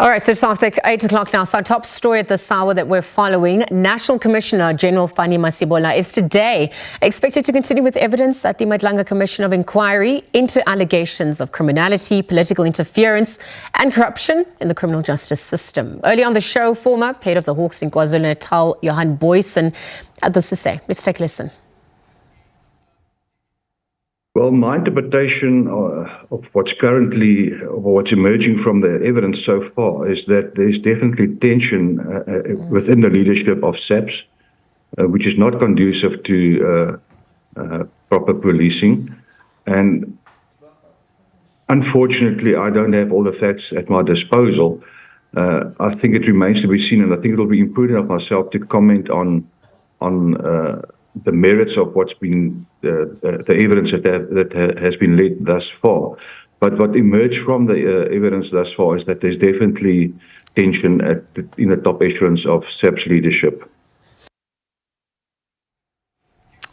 All right, so it's after 8 o'clock now. So our top story at this hour that we're following, National Commissioner General Fannie Masemola is today expected to continue with evidence at the Madlanga Commission of Inquiry into allegations of criminality, political interference and corruption in the criminal justice system. Early on the show, former head of the Hawks in KwaZulu-Natal, Johan Booysen, had this to say. Let's take a listen. Well, my interpretation of what's emerging from the evidence so far is that there's definitely tension within the leadership of SAPS, which is not conducive to proper policing. And unfortunately, I don't have all the facts at my disposal. I think it remains to be seen, and I think it will be imprudent of myself to comment on the merits of what's been the evidence that has been led thus far. But what emerged from the evidence thus far is that there's definitely tension in the top echelons of SAPS leadership.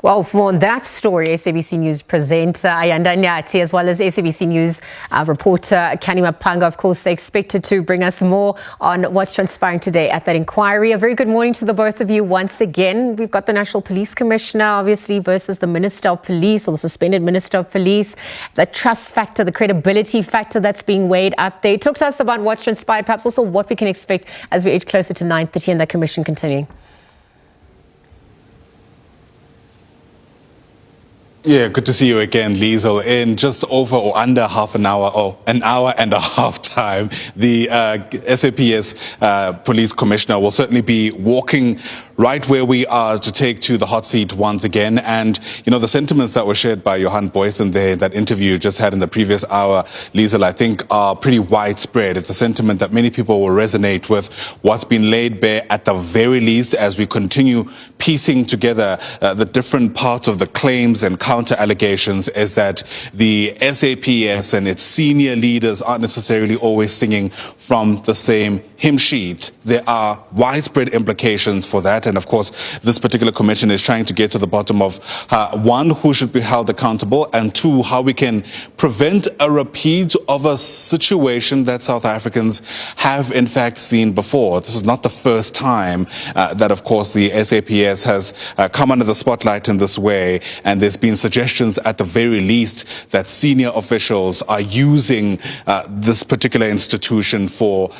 Well, for that story, SABC News presenter Ayanda Nyathi, as well as SABC News reporter Canny Maphanga, of course, they're expected to bring us more on what's transpiring today at that inquiry. A very good morning to the both of you once again. We've got the National Police Commissioner, obviously, versus the Minister of Police, or the suspended Minister of Police. The trust factor, the credibility factor that's being weighed up there. Talk to us about what's transpired, perhaps also what we can expect as we edge closer to 9:30 and that commission continuing. Yeah, good to see you again, Lizo. In just over or under half an hour, or an hour and a half time, the SAPS Police Commissioner will certainly be walking right where we are to take to the hot seat once again. And, you know, the sentiments that were shared by Johan Booysen there, that interview you just had in the previous hour, Liesel, I think are pretty widespread. It's a sentiment that many people will resonate with what's been laid bare at the very least as we continue piecing together the different parts of the claims and counter allegations, is that the SAPS and its senior leaders aren't necessarily always singing from the same hymn sheet. There are widespread implications for that. And of course, this particular commission is trying to get to the bottom of, one, who should be held accountable, and two, how we can prevent a repeat of a situation that South Africans have in fact seen before. This is not the first time that, of course, the SAPS has come under the spotlight in this way. And there's been suggestions at the very least that senior officials are using this particular institution for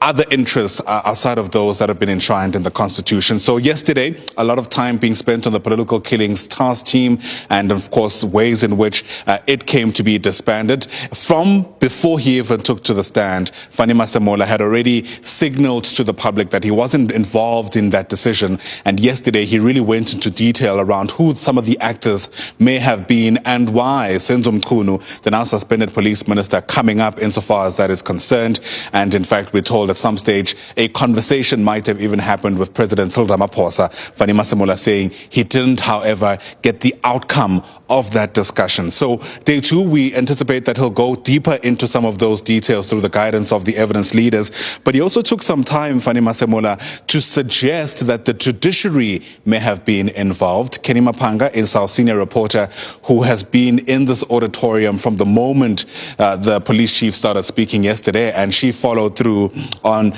other interests outside of those that have been enshrined in the Constitution. So yesterday, a lot of time being spent on the political killings task team and, of course, ways in which it came to be disbanded. From before he even took to the stand, Fannie Masemola had already signaled to the public that he wasn't involved in that decision. And yesterday, he really went into detail around who some of the actors may have been and why. Senzo Mchunu, the now suspended police minister, coming up insofar as that is concerned. And in fact, we're told at some stage a conversation might have even happened with President Cyril Ramaphosa. Fannie Masemola saying he didn't, however, get the outcome of that discussion. So day two, we anticipate that he'll go deeper into some of those details through the guidance of the evidence leaders. But he also took some time, Fannie Masemola, to suggest that the judiciary may have been involved. Canny Maphanga is our senior reporter who has been in this auditorium from the moment the police chief started speaking yesterday, and she followed through on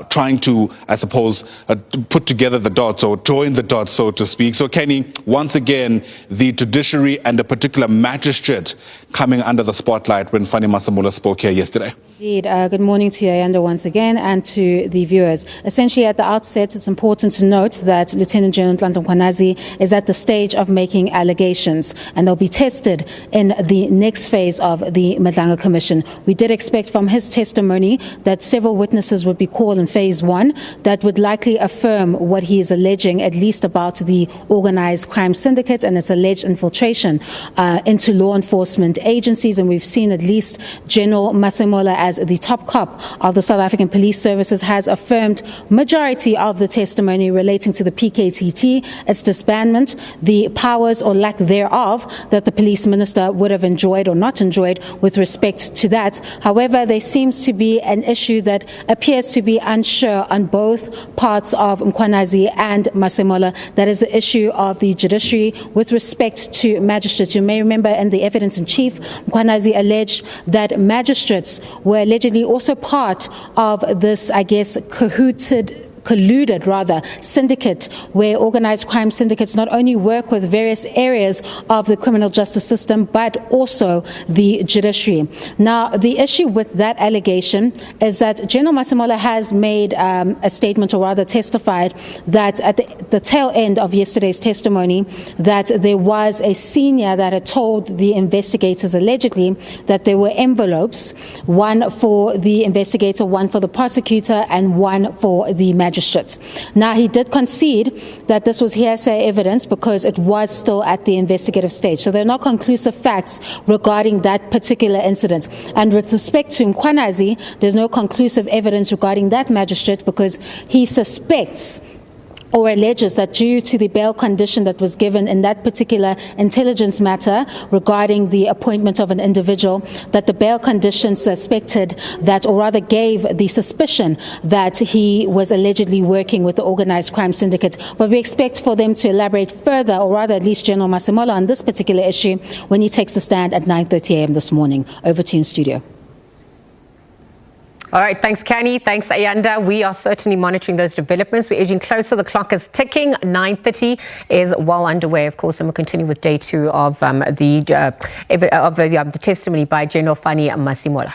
trying to, I suppose, put together the dots or join the dots, so to speak. So, Canny, once again, the judiciary and a particular magistrate coming under the spotlight when Fannie Masemola spoke here yesterday. Indeed. Good morning to you, Ayanda, once again, and to the viewers. Essentially, at the outset, it's important to note that Lieutenant General Nyathi is at the stage of making allegations, and they'll be tested in the next phase of the Madlanga Commission. We did expect from his testimony that several witnesses would be called in phase one that would likely affirm what he is alleging, at least about the organized crime syndicate and its alleged infiltration into law enforcement agencies. And we've seen at least General Masemola, as the top cop of the South African Police Services, has affirmed majority of the testimony relating to the PKTT, its disbandment, the powers or lack thereof that the police minister would have enjoyed or not enjoyed with respect to that. However, there seems to be an issue that appears to be unsure on both parts of Mkhwanazi and Masemola. That is the issue of the judiciary with respect to magistrates. You may remember in the evidence in chief, Mkhwanazi alleged that magistrates were were allegedly also part of this, I guess, colluded syndicate, where organized crime syndicates not only work with various areas of the criminal justice system but also the judiciary. Now, the issue with that allegation is that General Masemola has made a statement, or rather testified, that at the tail end of yesterday's testimony that there was a senior that had told the investigators allegedly that there were envelopes, one for the investigator, one for the prosecutor, and one for the magistrates. Now, he did concede that this was hearsay evidence because it was still at the investigative stage. So there are no conclusive facts regarding that particular incident. And with respect to Mkhwanazi, there's no conclusive evidence regarding that magistrate because he suspects or alleges that due to the bail condition that was given in that particular intelligence matter regarding the appointment of an individual, that the bail condition suspected that, or rather gave the suspicion that he was allegedly working with the organized crime syndicate. But we expect for them to elaborate further, or rather at least General Masemola, on this particular issue when he takes the stand at 9:30 a.m. this morning. Over to you in studio. All right, thanks, Canny. Thanks, Ayanda. We are certainly monitoring those developments. We're edging closer. The clock is ticking. 9:30 is well underway, of course, and we'll continue with day 2 of the testimony by General Fannie Masemola.